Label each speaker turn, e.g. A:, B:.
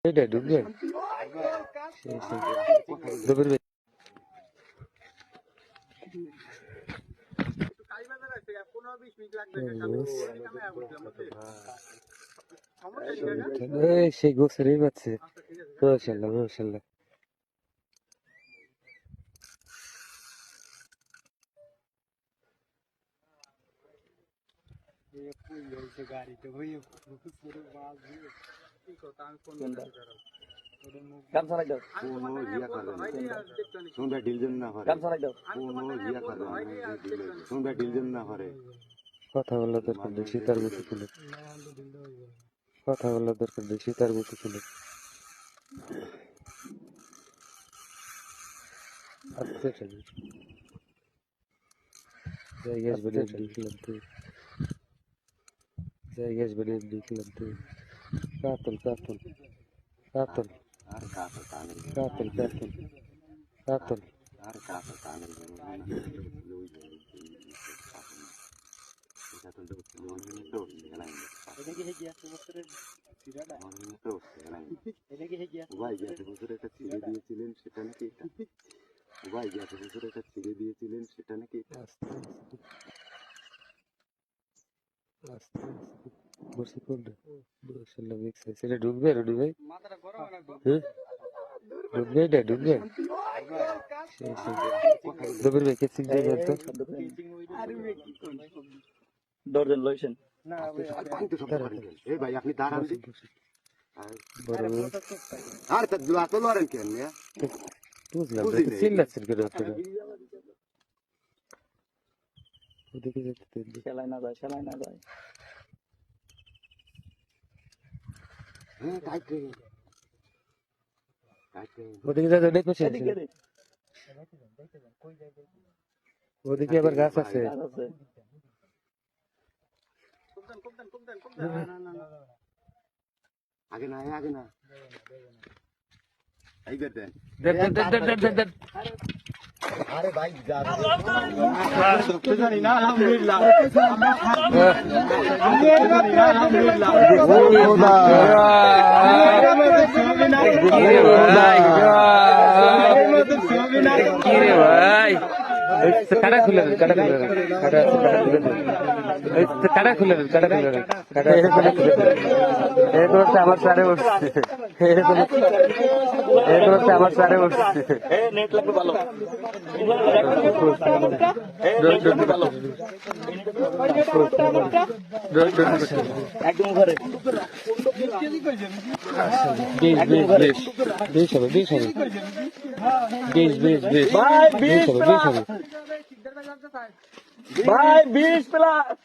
A: এটা ঢুকবে দুপুর সেই গোসরেই পাচ্ছে মাশাআল্লাহ মাশাআল্লাহ কথা বলা দরকার নেই সীতার মতো ছিল কথা বলা দরকার নেই সীতার মতো ছিল আচ্ছা জায়গায় বলে দেখলাম তুই জায়গায় বলে দেখলাম তুই কাতল কাতল কাতল কাতল কাতল কাতল
B: দিয়েছিলেন সেটা নাকি ভাই যে একটা ছিঁড়ে দিয়েছিলেন সেটা নাকি
A: বসে কোনটা মাশাআল্লাহ দেখছে সেটা ঢুকবে রুডি ভাই ঢুকবে এটা ঢুকবে দুপুর ভাই কে সিং যাবে তো
C: দর্জন লইছেন
B: এই ভাই আপনি দাঁড়ান
A: বড়
B: আর তো লড়েন কেন
A: বুঝলাম চিল্লাচ্ছেন কেন আপনারা ওদিকে যেতে
C: সেলাই না যায়
A: ওদিকে যা দেখো ওদিকে আবার গাছ আছে
B: আগে না এই দেন আরে ভাই জানি না আলহামদুলিল্লাহ
A: কাটা খুলে আমার সারে উঠছে আমার সারে উঠছে
C: নেট লাগবে ভালো একদম ঘরে ভাই 20 প্লাস